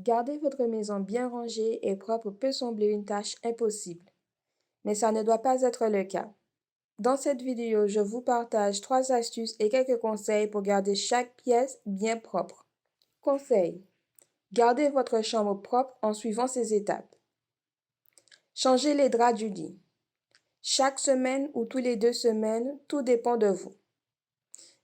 Garder votre maison bien rangée et propre peut sembler une tâche impossible, mais ça ne doit pas être le cas. Dans cette vidéo, je vous partage 3 astuces et quelques conseils pour garder chaque pièce bien propre. Conseil: gardez votre chambre propre en suivant ces étapes. Changez les draps du lit. Chaque semaine ou tous les 2 semaines, tout dépend de vous.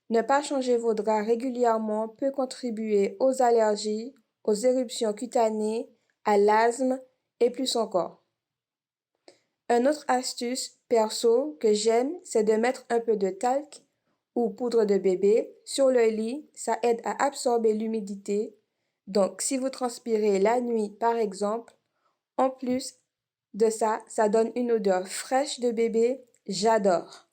Ne pas changer vos draps régulièrement peut contribuer aux allergies, aux éruptions cutanées, à l'asthme et plus encore. Une autre astuce perso que j'aime, c'est de mettre un peu de talc ou poudre de bébé sur le lit. Ça aide à absorber l'humidité. Donc, si vous transpirez la nuit, par exemple, en plus de ça, ça donne une odeur fraîche de bébé. J'adore.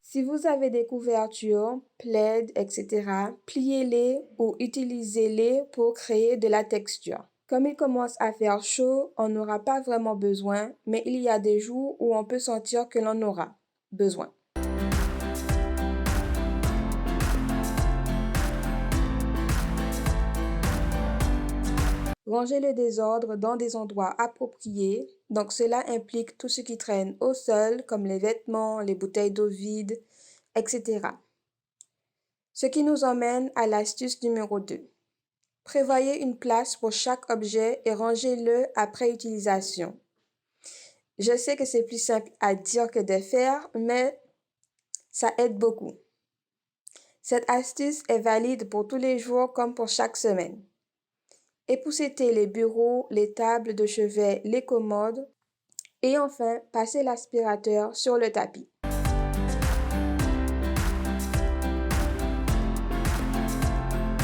Si vous avez des couvertures, plaids, etc., pliez-les ou utilisez-les pour créer de la texture. Comme il commence à faire chaud, on n'aura pas vraiment besoin, mais il y a des jours où on peut sentir que l'on aura besoin. Rangez le désordre dans des endroits appropriés, donc cela implique tout ce qui traîne au sol, comme les vêtements, les bouteilles d'eau vides, etc. Ce qui nous emmène à l'astuce numéro 2. Prévoyez une place pour chaque objet et rangez-le après utilisation. Je sais que c'est plus simple à dire que de faire, mais ça aide beaucoup. Cette astuce est valide pour tous les jours comme pour chaque semaine. Époussetez les bureaux, les tables de chevet, les commodes et enfin, passez l'aspirateur sur le tapis.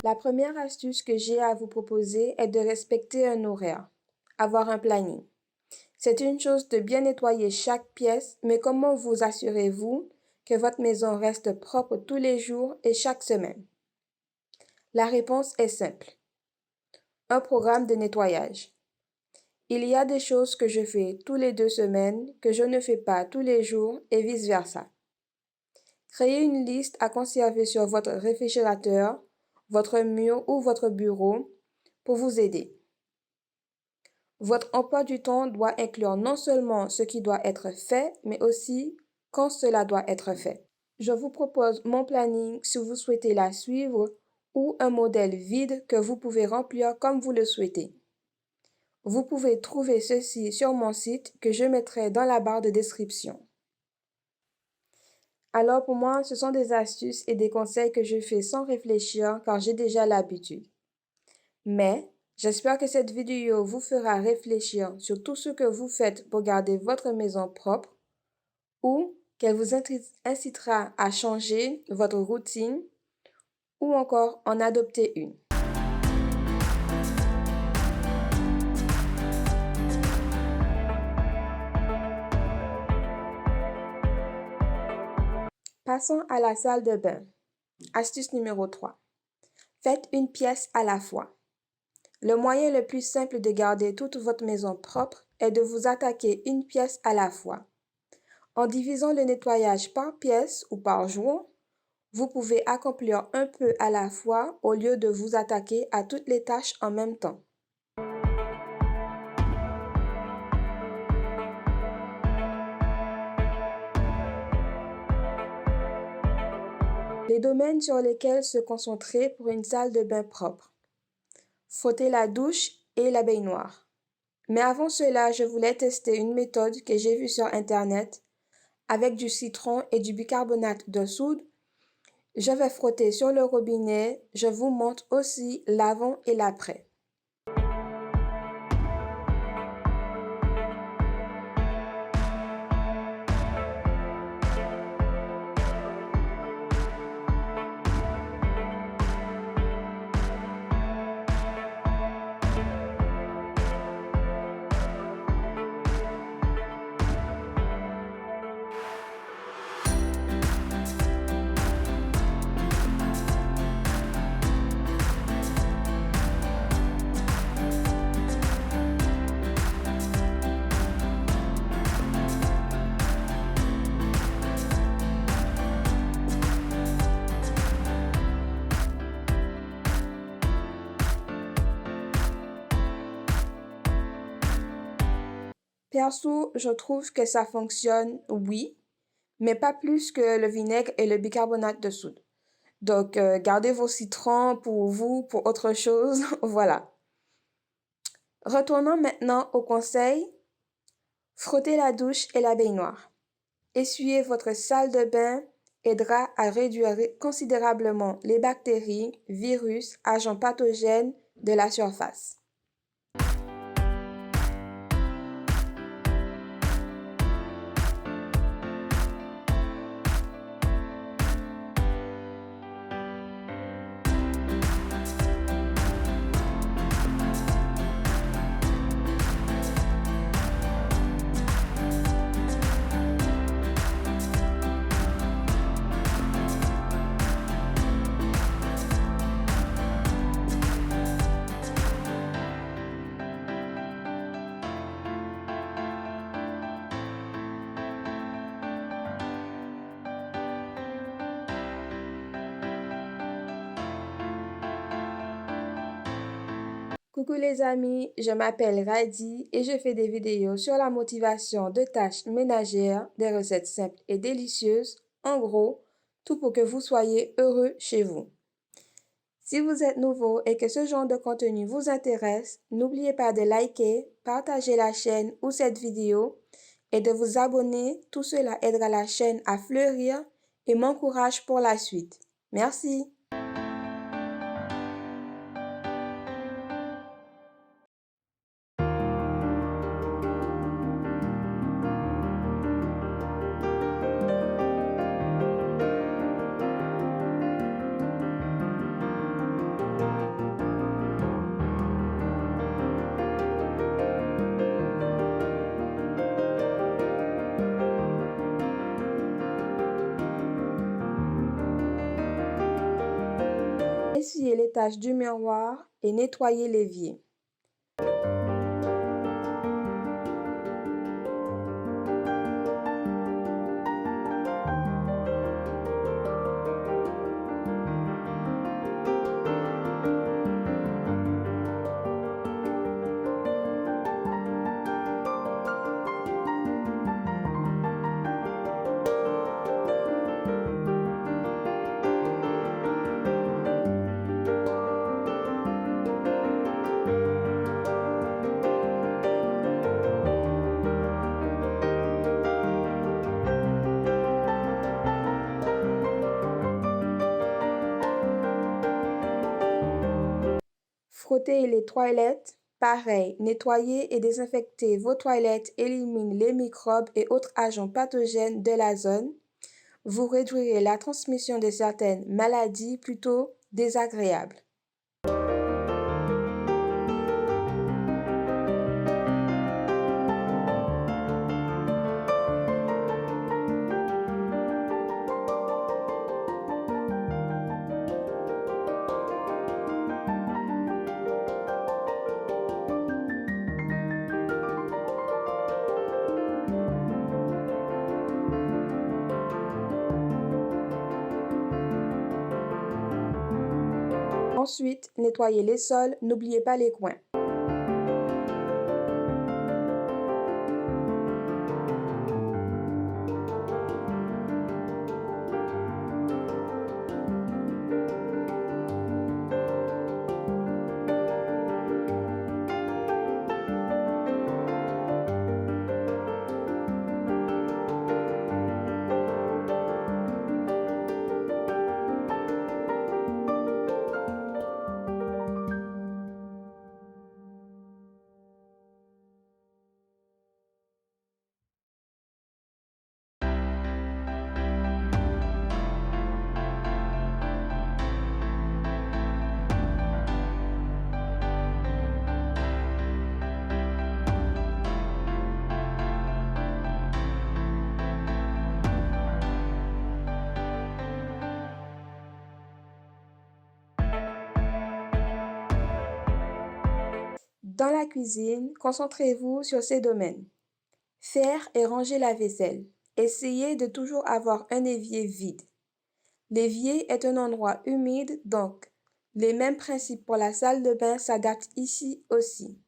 La première astuce que j'ai à vous proposer est de respecter un horaire, avoir un planning. C'est une chose de bien nettoyer chaque pièce, mais comment vous assurez-vous que votre maison reste propre tous les jours et chaque semaine? La réponse est simple. Un programme de nettoyage. Il y a des choses que je fais tous les 2 semaines, que je ne fais pas tous les jours et vice-versa. Créez une liste à conserver sur votre réfrigérateur, votre mur ou votre bureau pour vous aider. Votre emploi du temps doit inclure non seulement ce qui doit être fait, mais aussi quand cela doit être fait. Je vous propose mon planning si vous souhaitez la suivre ou un modèle vide que vous pouvez remplir comme vous le souhaitez. Vous pouvez trouver ceci sur mon site que je mettrai dans la barre de description. Alors pour moi, ce sont des astuces et des conseils que je fais sans réfléchir car j'ai déjà l'habitude. Mais j'espère que cette vidéo vous fera réfléchir sur tout ce que vous faites pour garder votre maison propre ou qu'elle vous incitera à changer votre routine ou encore en adopter une. Passons à la salle de bain. Astuce numéro 3. Faites une pièce à la fois. Le moyen le plus simple de garder toute votre maison propre est de vous attaquer une pièce à la fois. En divisant le nettoyage par pièce ou par jour, vous pouvez accomplir un peu à la fois au lieu de vous attaquer à toutes les tâches en même temps. Les domaines sur lesquels se concentrer pour une salle de bain propre. Frotter la douche et la baignoire. Mais avant cela, je voulais tester une méthode que j'ai vue sur Internet. Avec du citron et du bicarbonate de soude, je vais frotter sur le robinet. Je vous montre aussi l'avant et l'après. Perso, je trouve que ça fonctionne, oui, mais pas plus que le vinaigre et le bicarbonate de soude. Donc, gardez vos citrons pour vous, pour autre chose. Voilà. Retournons maintenant au conseil. Frottez la douche et la baignoire. Essuyer votre salle de bain aidera à réduire considérablement les bactéries, virus, agents pathogènes de la surface. Coucou les amis, je m'appelle Radi et je fais des vidéos sur la motivation de tâches ménagères, des recettes simples et délicieuses, en gros, tout pour que vous soyez heureux chez vous. Si vous êtes nouveau et que ce genre de contenu vous intéresse, n'oubliez pas de liker, partager la chaîne ou cette vidéo et de vous abonner. Tout cela aidera la chaîne à fleurir et m'encourage pour la suite. Merci. Essuyez les taches du miroir et nettoyez l'évier. Frottez les toilettes. Pareil, nettoyer et désinfecter vos toilettes élimine les microbes et autres agents pathogènes de la zone. Vous réduirez la transmission de certaines maladies plutôt désagréables. Ensuite, nettoyez les sols, n'oubliez pas les coins. Dans la cuisine, concentrez-vous sur ces domaines. Faire et ranger la vaisselle. Essayez de toujours avoir un évier vide. L'évier est un endroit humide, donc les mêmes principes pour la salle de bain s'adaptent ici aussi.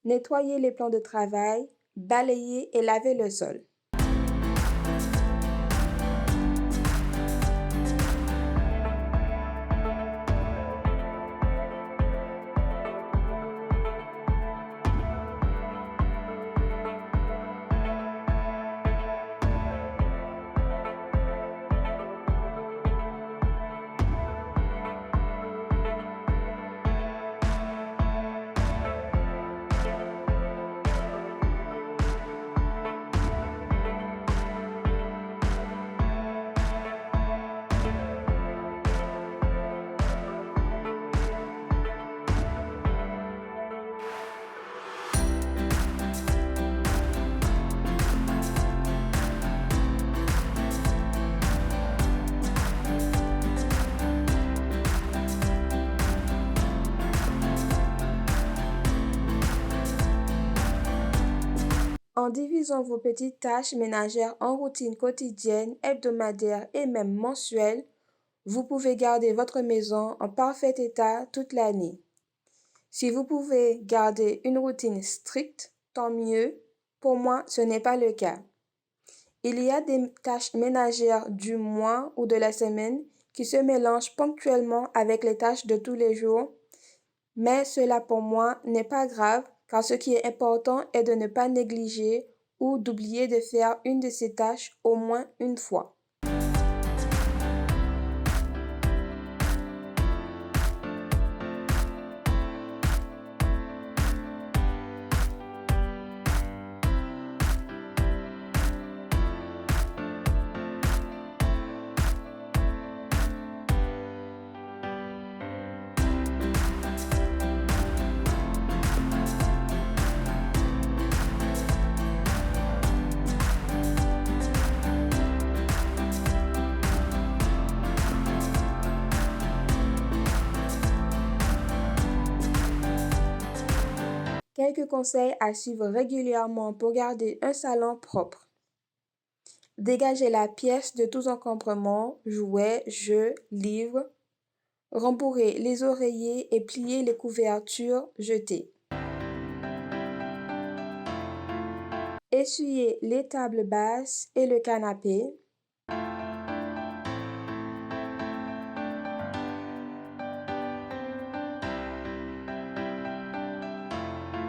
nettoyer les plans de travail, balayer et laver le sol. En divisant vos petites tâches ménagères en routines quotidiennes, hebdomadaires et même mensuelles, vous pouvez garder votre maison en parfait état toute l'année. Si vous pouvez garder une routine stricte, tant mieux. Pour moi, ce n'est pas le cas. Il y a des tâches ménagères du mois ou de la semaine qui se mélangent ponctuellement avec les tâches de tous les jours, mais cela pour moi n'est pas grave car ce qui est important est de ne pas négliger ou d'oublier de faire une de ces tâches au moins une fois. Quelques conseils à suivre régulièrement pour garder un salon propre. Dégagez la pièce de tout encombrement, jouets, jeux, livres. Rembourrez les oreillers et pliez les couvertures jetées. Essuyez les tables basses et le canapé.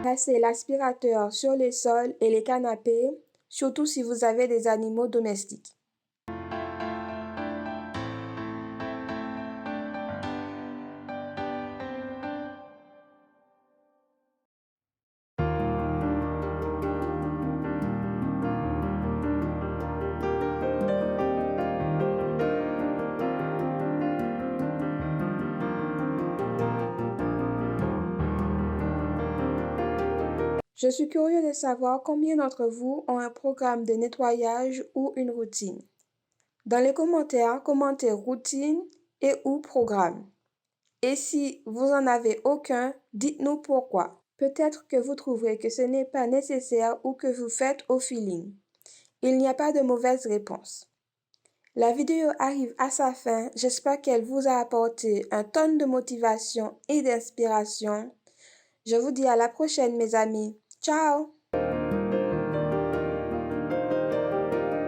Passez l'aspirateur sur les sols et les canapés, surtout si vous avez des animaux domestiques. Je suis curieux de savoir combien d'entre vous ont un programme de nettoyage ou une routine. Dans les commentaires, commentez routine et ou programme. Et si vous en avez aucun, dites-nous pourquoi. Peut-être que vous trouverez que ce n'est pas nécessaire ou que vous faites au feeling. Il n'y a pas de mauvaise réponse. La vidéo arrive à sa fin. J'espère qu'elle vous a apporté un tonne de motivation et d'inspiration. Je vous dis à la prochaine, mes amis. Ciao!